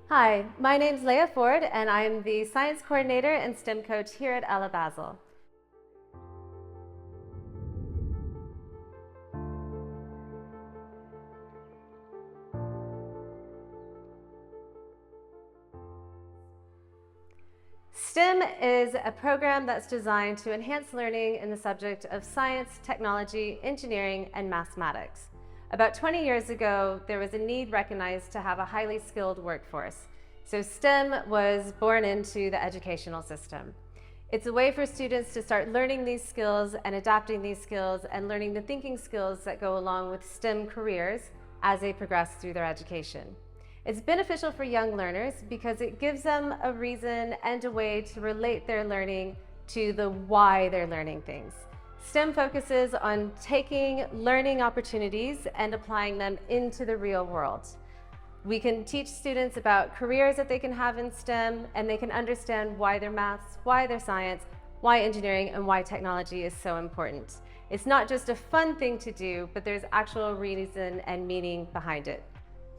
Hi, my name's Leia Ford, and I'm the Science Coordinator and STEM Coach here at ELA Basel. STEM is a program that's designed to enhance learning in the subject of science, technology, engineering, and mathematics. About 20 years ago, there was a need recognized to have a highly skilled workforce. So STEM was born into the educational system. It's a way for students to start learning these skills and adapting these skills and learning the thinking skills that go along with STEM careers as they progress through their education. It's beneficial for young learners because it gives them a reason and a way to relate their learning to the why they're learning things. STEM focuses on taking learning opportunities and applying them into the real world. We can teach students about careers that they can have in STEM, and they can understand why their maths, why their science, why engineering, and why technology is so important. It's not just a fun thing to do, but there's actual reason and meaning behind it.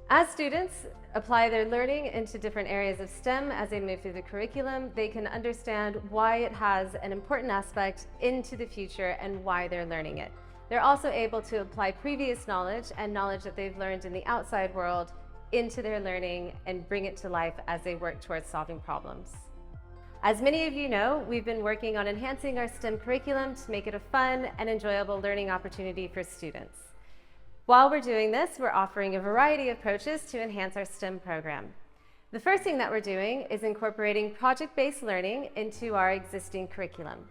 As students apply their learning into different areas of STEM as they move through the curriculum, they can understand why it has an important aspect into the future and why they're learning it. They're also able to apply previous knowledge and knowledge that they've learned in the outside world into their learning and bring it to life as they work towards solving problems. As many of you know, we've been working on enhancing our STEM curriculum to make it a fun and enjoyable learning opportunity for students. While we're doing this, we're offering a variety of approaches to enhance our STEM program. The first thing that we're doing is incorporating project-based learning into our existing curriculum.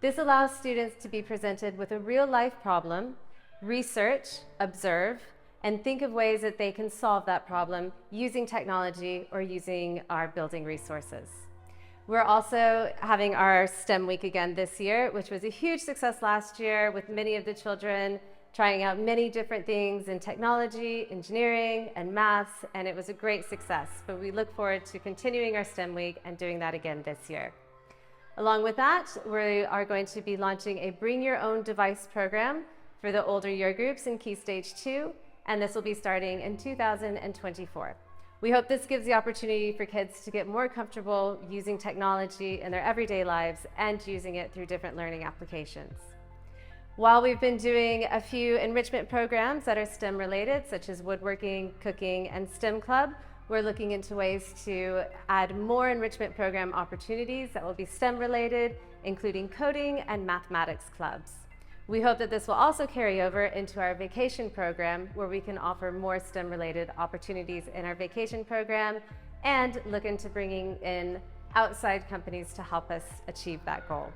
This allows students to be presented with a real-life problem, research, observe, and think of ways that they can solve that problem using technology or using our building resources. We're also having our STEM week again this year, which was a huge success last year with many of the children trying out many different things in technology, engineering, and maths, and it was a great success. But we look forward to continuing our STEM week and doing that again this year. Along with that, we are going to be launching a Bring Your Own Device program for the older year groups in Key Stage 2, and this will be starting in 2024. We hope this gives the opportunity for kids to get more comfortable using technology in their everyday lives and using it through different learning applications. While we've been doing a few enrichment programs that are STEM related, such as woodworking, cooking, and STEM Club, we're looking into ways to add more enrichment program opportunities that will be STEM related, including coding and mathematics clubs. We hope that this will also carry over into our vacation program, where we can offer more STEM related opportunities in our vacation program and look into bringing in outside companies to help us achieve that goal.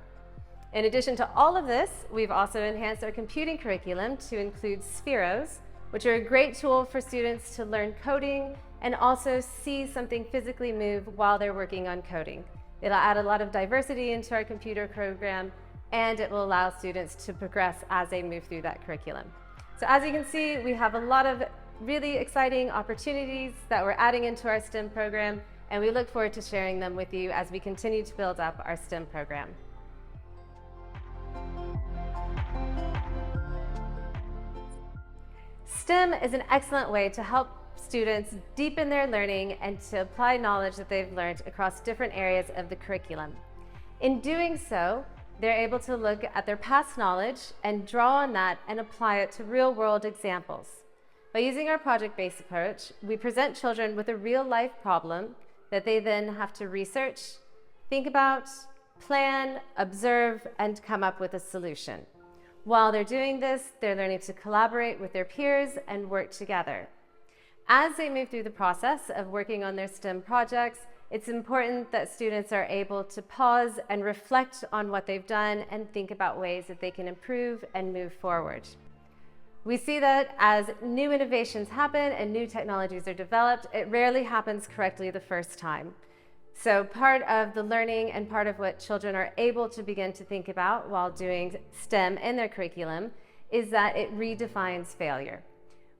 In addition to all of this, we've also enhanced our computing curriculum to include spheros, which are a great tool for students to learn coding and also see something physically move while they're working on coding. It'll add a lot of diversity into our computer program, and it will allow students to progress as they move through that curriculum. So as you can see, we have a lot of really exciting opportunities that we're adding into our STEM program, and we look forward to sharing them with you as we continue to build up our STEM program. STEM is an excellent way to help students deepen their learning and to apply knowledge that they've learned across different areas of the curriculum. In doing so, they're able to look at their past knowledge and draw on that and apply it to real-world examples. By using our project-based approach, we present children with a real-life problem that they then have to research, think about, plan, observe, and come up with a solution. While they're doing this, they're learning to collaborate with their peers and work together. As they move through the process of working on their STEM projects, it's important that students are able to pause and reflect on what they've done and think about ways that they can improve and move forward. We see that as new innovations happen and new technologies are developed, it rarely happens correctly the first time. So part of the learning and part of what children are able to begin to think about while doing STEM in their curriculum is that it redefines failure.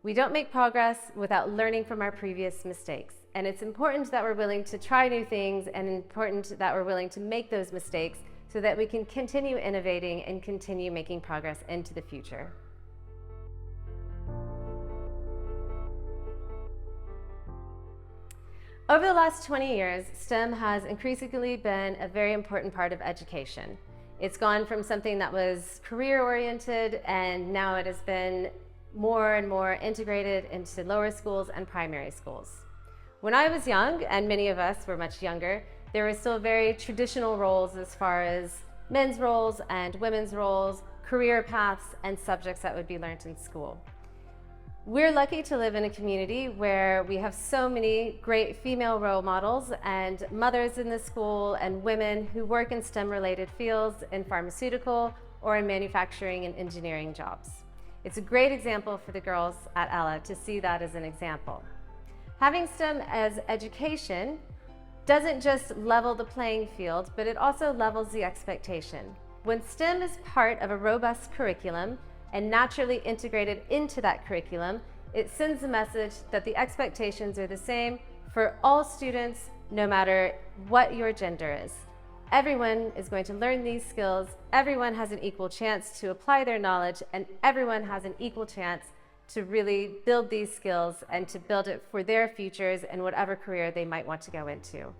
We don't make progress without learning from our previous mistakes. And it's important that we're willing to try new things and important that we're willing to make those mistakes so that we can continue innovating and continue making progress into the future. Over the last 20 years, STEM has increasingly been a very important part of education. It's gone from something that was career-oriented, and now it has been more and more integrated into lower schools and primary schools. When I was young, and many of us were much younger, there were still very traditional roles as far as men's roles and women's roles, career paths, and subjects that would be learned in school. We're lucky to live in a community where we have so many great female role models and mothers in the school and women who work in STEM-related fields in pharmaceutical or in manufacturing and engineering jobs. It's a great example for the girls at ELA to see that as an example. Having STEM as education doesn't just level the playing field, but it also levels the expectation. When STEM is part of a robust curriculum and naturally integrated into that curriculum, it sends a message that the expectations are the same for all students, no matter what your gender is. Everyone is going to learn these skills, everyone has an equal chance to apply their knowledge, and everyone has an equal chance to really build these skills and to build it for their futures and whatever career they might want to go into.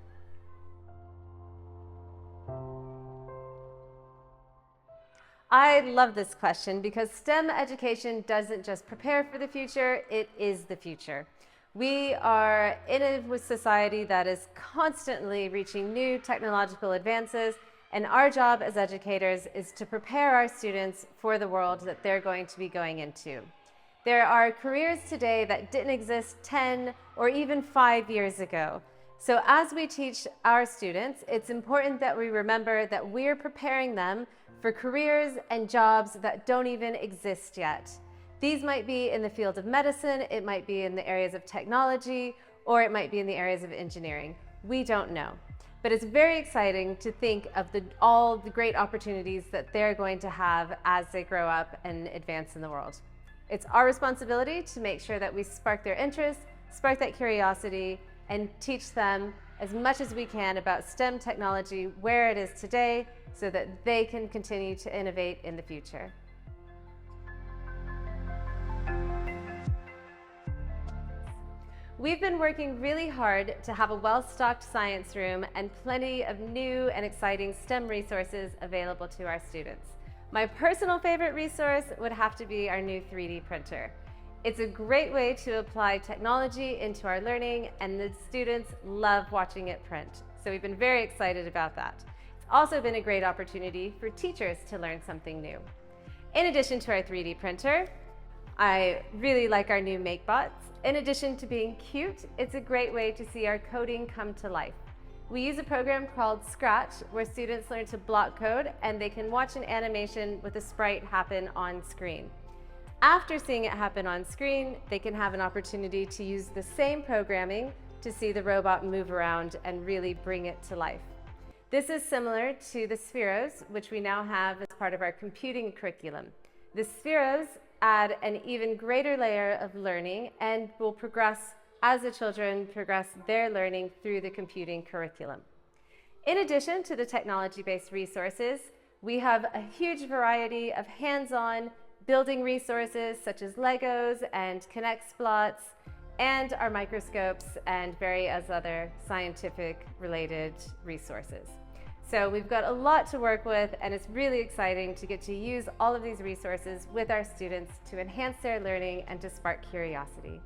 I love this question because STEM education doesn't just prepare for the future, it is the future. We are in a society that is constantly reaching new technological advances, and our job as educators is to prepare our students for the world that they're going to be going into. There are careers today that didn't exist 10 or even 5 years ago. So as we teach our students, it's important that we remember that we're preparing them for careers and jobs that don't even exist yet. These might be in the field of medicine, it might be in the areas of technology, or it might be in the areas of engineering. We don't know. But it's very exciting to think of all the great opportunities that they're going to have as they grow up and advance in the world. It's our responsibility to make sure that we spark their interest, spark that curiosity, and teach them as much as we can about STEM technology, where it is today, so that they can continue to innovate in the future. We've been working really hard to have a well-stocked science room and plenty of new and exciting STEM resources available to our students. My personal favorite resource would have to be our new 3D printer. It's a great way to apply technology into our learning, and the students love watching it print. So we've been very excited about that. It's also been a great opportunity for teachers to learn something new. In addition to our 3D printer, I really like our new MakeBots. In addition to being cute, it's a great way to see our coding come to life. We use a program called Scratch where students learn to block code and they can watch an animation with a sprite happen on screen. After seeing it happen on screen, they can have an opportunity to use the same programming to see the robot move around and really bring it to life. This is similar to the Spheros, which we now have as part of our computing curriculum. The Spheros add an even greater layer of learning and will progress as the children progress their learning through the computing curriculum. In addition to the technology-based resources, we have a huge variety of hands-on building resources such as Legos and Connect Splots and our microscopes and various other scientific related resources. So we've got a lot to work with, and it's really exciting to get to use all of these resources with our students to enhance their learning and to spark curiosity.